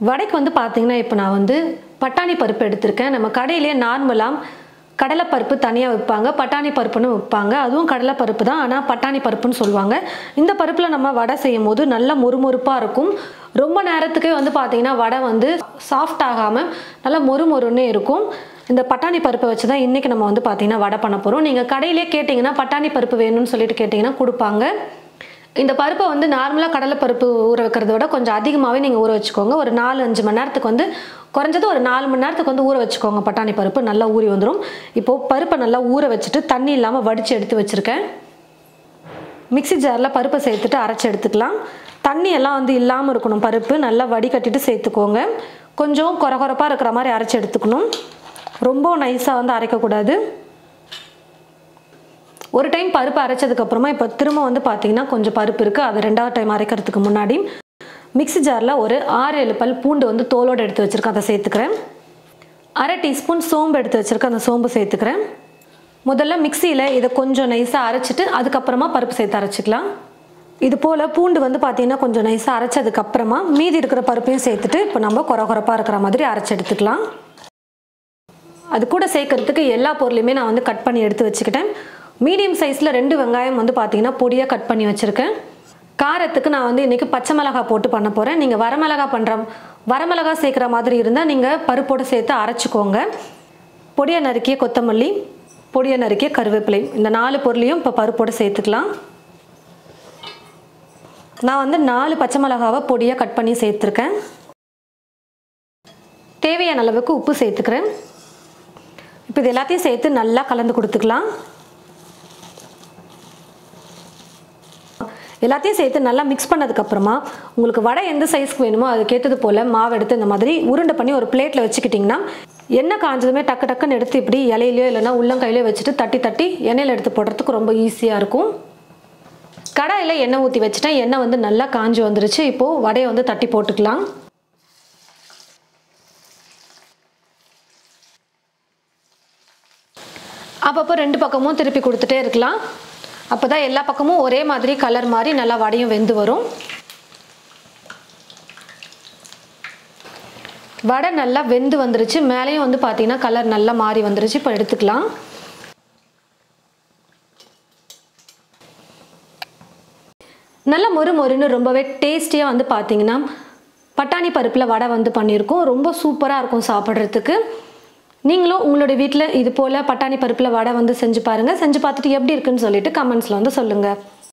வடைக்கு வந்து பார்த்தீங்கன்னா இப்போ நான் வந்து பட்டாணி பருப்பு எடுத்திருக்கேன். நம்ம கடையிலேயே நார்மலாக கடலைப்பருப்பு தனியாக வைப்பாங்க, பட்டாணி பருப்புன்னு வைப்பாங்க. அதுவும் கடலைப்பருப்பு தான், ஆனால் பட்டாணி பருப்புன்னு சொல்லுவாங்க. இந்த பருப்பில் நம்ம வடை செய்யும் போது நல்லா மொறுமொறுப்பாக இருக்கும். ரொம்ப நேரத்துக்கே வந்து பார்த்தீங்கன்னா வடை வந்து சாஃப்ட் ஆகாமல் நல்லா மொறுமொறுன்னே இருக்கும். இந்த பட்டாணி பருப்பை வச்சு தான் இன்றைக்கி நம்ம வந்து பார்த்தீங்கன்னா வடை பண்ண போகிறோம். நீங்கள் கடையிலே கேட்டிங்கன்னா பட்டாணி பருப்பு வேணும்னு சொல்லிட்டு கேட்டிங்கன்னா கொடுப்பாங்க. இந்த பருப்பை வந்து நார்மலாக கடலைப்பருப்பு ஊற வைக்கிறத விட கொஞ்சம் அதிகமாகவே நீங்கள் ஊற வச்சுக்கோங்க. ஒரு 4-5 மணி நேரத்துக்கு வந்து குறைஞ்சது ஒரு 4 மணி நேரத்துக்கு வந்து ஊற வச்சுக்கோங்க. பட்டாணி பருப்பு நல்லா ஊறி வந்துடும். இப்போது பருப்பை நல்லா ஊற வச்சுட்டு தண்ணி இல்லாமல் வடித்து எடுத்து வச்சுருக்கேன். மிக்ஸி ஜாரில் பருப்பை சேர்த்துட்டு அரைச்சி எடுத்துக்கலாம். தண்ணி எல்லாம் வந்து இல்லாமல் இருக்கணும். பருப்பு நல்லா வடிகட்டிட்டு சேர்த்துக்கோங்க. கொஞ்சம் கொரகொரப்பாக இருக்கிற மாதிரி அரைச்சி எடுத்துக்கணும். ரொம்ப நைஸாக வந்து அரைக்கக்கூடாது. ஒரு டைம் பருப்பு அரைச்சதுக்கப்புறமா இப்போ திரும்ப வந்து பார்த்தீங்கன்னா கொஞ்சம் பருப்பு இருக்குது. அது 2வது டைம் அரைக்கிறதுக்கு முன்னாடி மிக்ஸி ஜாரில் ஒரு 6-7 பல் பூண்டு வந்து தோலோடு எடுத்து வச்சுருக்கேன், அதை சேர்த்துக்கிறேன். 1/2 டீஸ்பூன் சோம்பு எடுத்து வச்சுருக்கேன், அந்த சோம்பு சேர்த்துக்கிறேன். முதல்ல மிக்சியில் இதை கொஞ்சம் நைஸாக அரைச்சிட்டு அதுக்கப்புறமா பருப்பு சேர்த்து அரைச்சிக்கலாம். இது போல் பூண்டு வந்து பார்த்தீங்கன்னா கொஞ்சம் நைஸாக அரைச்சதுக்கப்புறமா மீதி இருக்கிற பருப்பையும் சேர்த்துட்டு இப்போ நம்ம கொரகொரப்பாக இருக்கிற மாதிரி அரைச்சி எடுத்துக்கலாம். அது கூட சேர்க்கறதுக்கு எல்லா பொருளையுமே நான் வந்து கட் பண்ணி எடுத்து வச்சுக்கிட்டேன். மீடியம் சைஸில் 2 வெங்காயம் வந்து பார்த்தீங்கன்னா பொடியாக கட் பண்ணி வச்சுருக்கேன். காரத்துக்கு நான் வந்து இன்றைக்கி பச்சை மிளகாய் போட்டு பண்ண போகிறேன். நீங்கள் வரமிளகாய் சேர்க்குற மாதிரி இருந்தால் நீங்கள் பருப்போடு சேர்த்து அரைச்சிக்கோங்க. பொடியாக நறுக்கிய கொத்தமல்லி, பொடியாக நறுக்கிய கருவேப்பிலை, இந்த 4 பொருளையும் இப்போ பருப்போடு சேர்த்துக்கலாம். நான் வந்து 4 பச்சை மிளகாவை பொடியாக கட் பண்ணி சேர்த்துருக்கேன். தேவையான அளவுக்கு உப்பு சேர்த்துக்கிறேன். இப்போ இது எல்லாத்தையும் சேர்த்து நல்லா கலந்து கொடுத்துக்கலாம். எல்லாத்தையும் சேர்த்து நல்லா மிக்ஸ் பண்ணதுக்கப்புறமா உங்களுக்கு வடை எந்த சைஸ்க்கு வேணுமோ அதுக்கேற்றது போல் மாவு எடுத்து இந்த மாதிரி உருண்டை பண்ணி ஒரு பிளேட்டில் வச்சுக்கிட்டிங்கன்னா எண்ணெய் காஞ்சதுமே டக்கு டக்குன்னு எடுத்து இப்படி இலையிலையோ இல்லைனா உள்ளங்கையிலையோ வச்சுட்டு தட்டி தட்டி எண்ணெயில் எடுத்து போடுறதுக்கு ரொம்ப ஈஸியாக இருக்கும். கடாயில் எண்ணெய் ஊற்றி வச்சுட்டேன். எண்ணெய் வந்து நல்லா காஞ்சி வந்துருச்சு. இப்போது வடையை வந்து தட்டி போட்டுக்கலாம். அப்பப்போ 2 பக்கமும் திருப்பி கொடுத்துட்டே இருக்கலாம். அப்போ தான் எல்லா பக்கமும் ஒரே மாதிரி கலர் மாதிரி நல்லா வடையும் வெந்து வரும். வடை நல்லா வெந்து வந்துருச்சு. மேலேயும் வந்து பார்த்தீங்கன்னா கலர் நல்லா மாறி வந்துருச்சு. இப்போ எடுத்துக்கலாம். நல்லா மொறுன்னு ரொம்பவே டேஸ்டியாக வந்து பார்த்தீங்கன்னா பட்டாணி பருப்பில் வடை வந்து பண்ணியிருக்கோம். ரொம்ப சூப்பராக இருக்கும் சாப்பிட்றதுக்கு. நீங்களும் உங்களுடைய வீட்டில் இது போல் பட்டாணி பருப்பில் வடை வந்து செஞ்சு பாருங்கள். செஞ்சு பார்த்துட்டு எப்படி இருக்குன்னு சொல்லிட்டு கமெண்ட்ஸில் வந்து சொல்லுங்கள்.